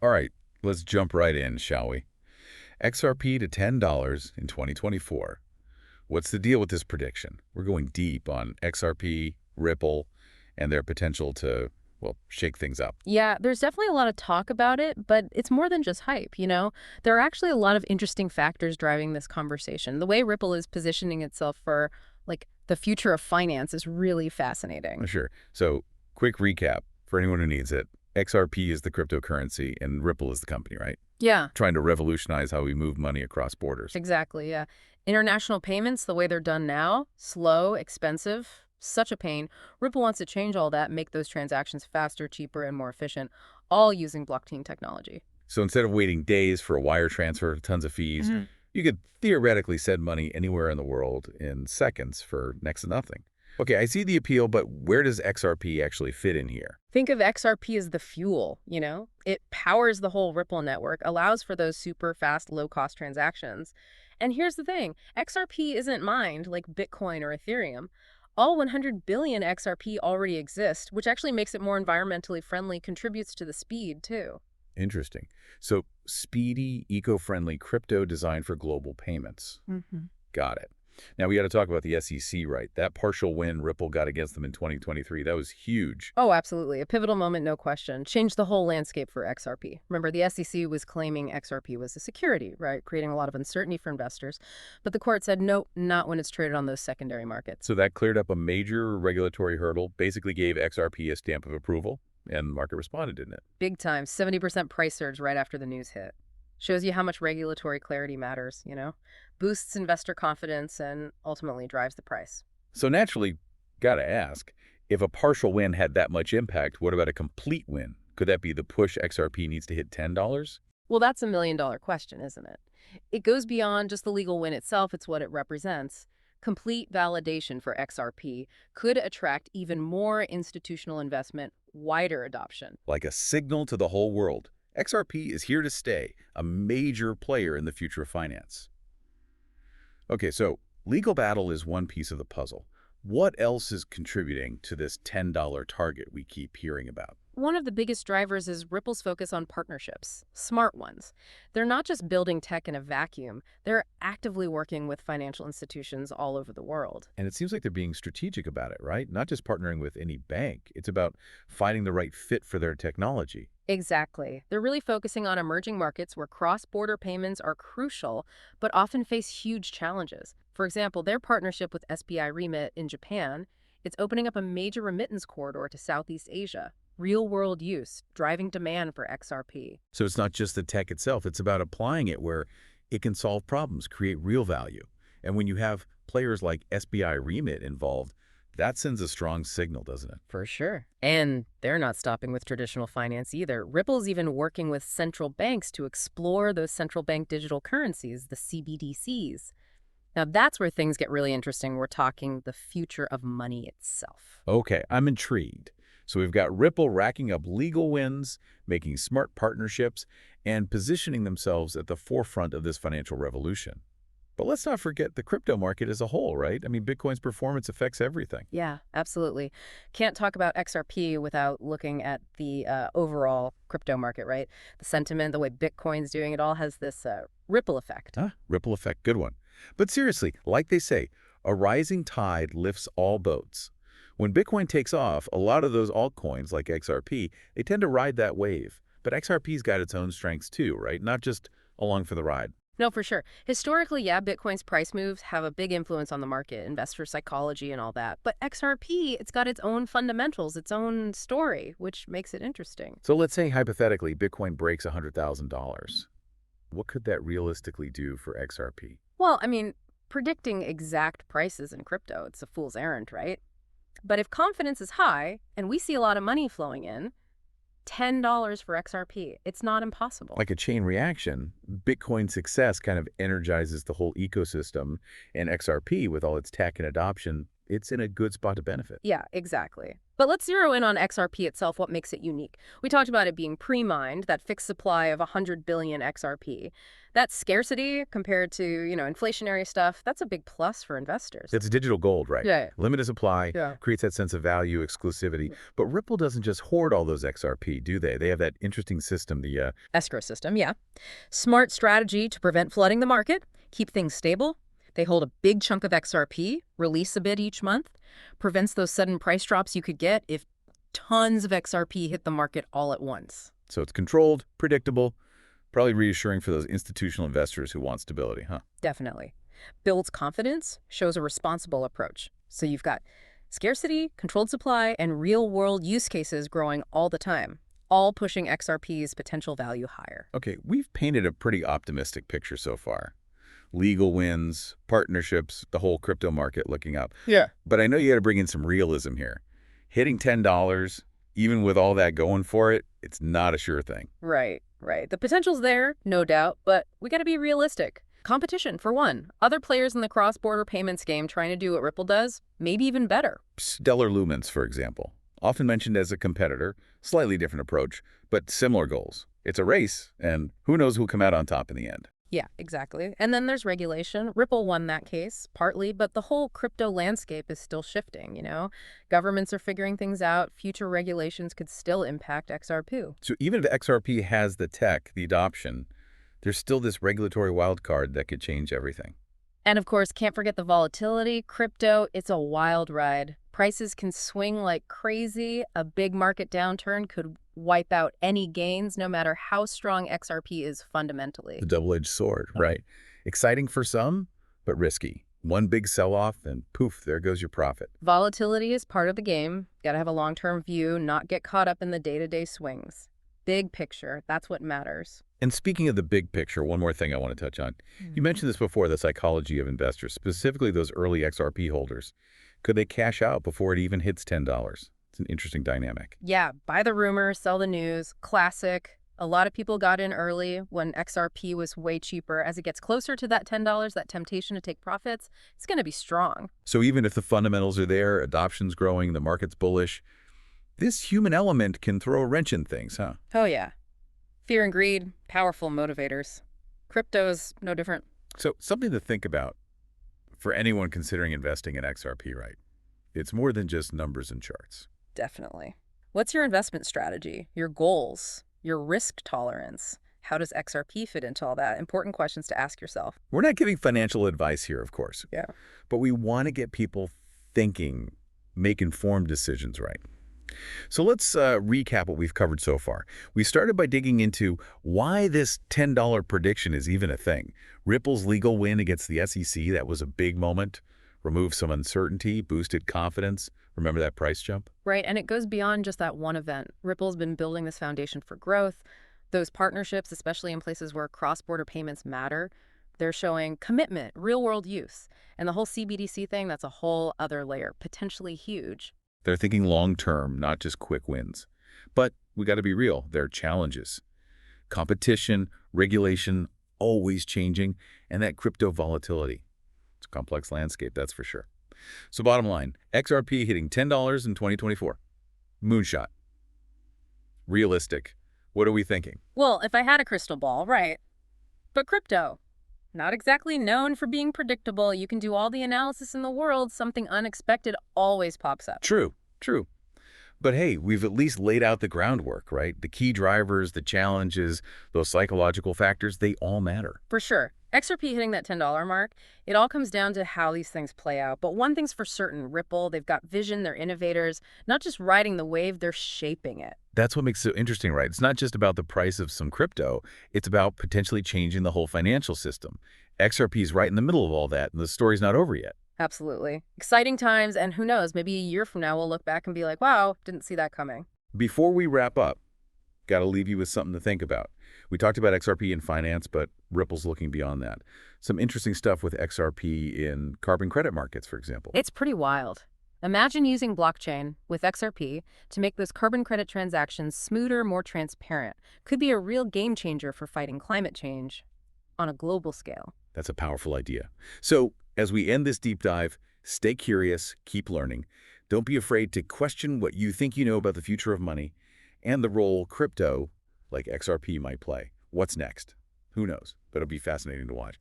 All right, let's jump right in, shall we? XRP to $10 in 2024. What's the deal with this prediction? We're going deep on XRP, Ripple, and their potential to, well, shake things up. Yeah, there's definitely a lot of talk about it, but it's more than just hype, you know? There are actually a lot of interesting factors driving this conversation. The way Ripple is positioning itself for, like, the future of finance is really fascinating. Sure. So, quick recap for anyone who needs it. XRP is the cryptocurrency and Ripple is the company, right? Yeah, Trying to revolutionize how we move money across borders. exactly, yeah. International payments, the way they're done now, slow, expensive, such a pain. Ripple wants to change all that, make those transactions faster, cheaper, and more efficient, all using blockchain technology. So instead of waiting days for a wire transfer, tons of fees, you could theoretically send money anywhere in the world in seconds for next to nothing. Okay, I see the appeal, but where does XRP actually fit in here? Think of XRP as the fuel, you know? It powers the whole Ripple network, allows for those super fast, low-cost transactions. And here's the thing, XRP isn't mined like Bitcoin or Ethereum. All 100 billion XRP already exist, which actually makes it more environmentally friendly, contributes to the speed, too. Interesting. So speedy, eco-friendly crypto designed for global payments. Got it. Now we got to talk about the SEC, right? That partial win Ripple got against them in 2023, that was huge. Oh, absolutely. A pivotal moment, no question. Changed the whole landscape for XRP. Remember, the SEC was claiming XRP was a security, right? Creating a lot of uncertainty for investors. But the court said, nope, not when it's traded on those secondary markets. So that cleared up a major regulatory hurdle, basically gave XRP a stamp of approval, and the market responded, didn't it? Big time. 70% price surge right after the news hit. Shows you how much regulatory clarity matters, you know? Boosts investor confidence and ultimately drives the price. So naturally, gotta ask, if a partial win had that much impact, what about a complete win? Could that be the push XRP needs to hit $10? Well, that's a $1 million question, isn't it? It goes beyond just the legal win itself, it's what it represents. Complete validation for XRP could attract even more institutional investment, wider adoption. Like a signal to the whole world. XRP is here to stay, a major player in the future of finance. Okay, so legal battle is one piece of the puzzle. What else is contributing to this $10 target we keep hearing about? One of the biggest drivers is Ripple's focus on partnerships, smart ones. They're not just building tech in a vacuum, they're actively working with financial institutions all over the world. And it seems like they're being strategic about it, right? Not just partnering with any bank. It's about finding the right fit for their technology. Exactly. They're really focusing on emerging markets where cross-border payments are crucial, but often face huge challenges. For example, their partnership with SBI Remit in Japan, it's opening up a major remittance corridor to Southeast Asia. Real-world use, driving demand for XRP. So it's not just the tech itself, it's about applying it where it can solve problems, create real value. And when you have players like SBI Remit involved, that sends a strong signal, doesn't it? For sure. And they're not stopping with traditional finance either. Ripple's even working with central banks to explore those central bank digital currencies, the CBDCs. Now that's where things get really interesting. We're talking the future of money itself. Okay, I'm intrigued. So we've got Ripple racking up legal wins, making smart partnerships, and positioning themselves at the forefront of this financial revolution. But let's not forget the crypto market as a whole, right? I mean, Bitcoin's performance affects everything. Yeah, absolutely. Can't talk about XRP without looking at the overall crypto market, right? The sentiment, the way Bitcoin's doing, it all has this ripple effect. Huh? Ripple effect, good one. But seriously, like they say, a rising tide lifts all boats. When Bitcoin takes off, a lot of those altcoins like XRP, they tend to ride that wave. But XRP's got its own strengths too, right? Not just along for the ride. No, for sure. Historically, yeah, Bitcoin's price moves have a big influence on the market, investor psychology and all that. But XRP, it's got its own fundamentals, its own story, which makes it interesting. So let's say hypothetically Bitcoin breaks $100,000. What could that realistically do for XRP? Well, I mean, predicting exact prices in crypto, it's a fool's errand, right? But if confidence is high and we see a lot of money flowing in, $10 for XRP, it's not impossible. Like a chain reaction, Bitcoin's success kind of energizes the whole ecosystem, and XRP, with all its tech and adoption, it's in a good spot to benefit. Yeah, exactly. But let's zero in on XRP itself, what makes it unique. We talked about it being pre-mined, that fixed supply of 100 billion XRP. That scarcity compared to, inflationary stuff, that's a big plus for investors. It's digital gold, right? Yeah. Limited supply, Yeah. creates that sense of value, exclusivity. But Ripple doesn't just hoard all those XRP, do they? They have that interesting system, the Escrow system, yeah. Smart strategy to prevent flooding the market, keep things stable. They hold a big chunk of XRP, release a bit each month, prevents those sudden price drops you could get if tons of XRP hit the market all at once. so it's controlled, predictable, probably reassuring for those institutional investors who want stability, huh? Definitely. Builds confidence, shows a responsible approach. So you've got scarcity, controlled supply, and real-world use cases growing all the time, all pushing XRP's potential value higher. Okay, we've painted a pretty optimistic picture so far. Legal wins, partnerships, the whole crypto market looking up. Yeah. But I know you got to bring in some realism here. Hitting $10, even with all that going for it, it's not a sure thing. Right, right. The potential's there, no doubt, but we got to be realistic. Competition, for one. Other players in the cross-border payments game trying to do what Ripple does, maybe even better. Stellar Lumens, for example, often mentioned as a competitor, slightly different approach, but similar goals. It's a race, and who knows who'll come out on top in the end. Yeah, exactly. And then there's regulation. Ripple won that case, partly, but the whole crypto landscape is still shifting. Governments are figuring things out. Future regulations could still impact XRP. So even if XRP has the tech, the adoption, there's still this regulatory wildcard that could change everything. And of course, can't forget the volatility. Crypto, it's a wild ride. Prices can swing like crazy. A big market downturn could wipe out any gains, no matter how strong XRP is fundamentally. The double-edged sword, right? Exciting for some, but risky. One big sell-off and poof, there goes your profit. Volatility is part of the game. Got to have a long-term view, not get caught up in the day-to-day swings. Big picture, that's what matters. And speaking of the big picture, one more thing I want to touch on. You mentioned this before, the psychology of investors, specifically those early XRP holders. Could they cash out before it even hits $10? It's an interesting dynamic. Yeah, buy the rumor, sell the news. Classic. A lot of people got in early when XRP was way cheaper. As it gets closer to that $10, that temptation to take profits, it's going to be strong. So even if the fundamentals are there, adoption's growing, the market's bullish, this human element can throw a wrench in things, huh? Oh, yeah. Fear and greed, powerful motivators. Crypto is no different. So something to think about for anyone considering investing in XRP, right? It's more than just numbers and charts. Definitely. What's your investment strategy, your goals, your risk tolerance? How does XRP fit into all that? Important questions to ask yourself. We're not giving financial advice here, of course. Yeah. But we want to get people thinking, make informed decisions, right? So let's recap what we've covered so far. We started by digging into why this $10 prediction is even a thing. Ripple's legal win against the SEC, that was a big moment. Removed some uncertainty, boosted confidence. Remember that price jump? Right, and it goes beyond just that one event. Ripple's been building this foundation for growth. Those partnerships, especially in places where cross-border payments matter, they're showing commitment, real-world use. And the whole CBDC thing, that's a whole other layer, potentially huge. They're thinking long-term, not just quick wins. But we got to be real, there are challenges. Competition, regulation, always changing, and that crypto volatility. It's a complex landscape, that's for sure. So bottom line, XRP hitting $10 in 2024. Moonshot. Realistic. What are we thinking? Well, if I had a crystal ball, right. But crypto, not exactly known for being predictable. You can do all the analysis in the world. Something unexpected always pops up. True, true. But hey, we've at least laid out the groundwork, right? The key drivers, the challenges, those psychological factors, they all matter. For sure. XRP hitting that $10 mark, it all comes down to how these things play out. But one thing's for certain, Ripple, they've got vision, they're innovators, not just riding the wave, they're shaping it. That's what makes it so interesting, right? It's not just about the price of some crypto. It's about potentially changing the whole financial system. XRP is right in the middle of all that, and the story's not over yet. Absolutely. Exciting times, and who knows, maybe a year from now we'll look back and be like, wow, didn't see that coming. Before we wrap up, got to leave you with something to think about. We talked about XRP in finance, but Ripple's looking beyond that. Some interesting stuff with XRP in carbon credit markets, for example. It's pretty wild. Imagine using blockchain with XRP to make those carbon credit transactions smoother, more transparent. Could be a real game changer for fighting climate change on a global scale. That's a powerful idea. So as we end this deep dive, Stay curious, keep learning. Don't be afraid to question what you think you know about the future of money and the role crypto, like XRP, might play. What's next? Who knows? But it'll be fascinating to watch.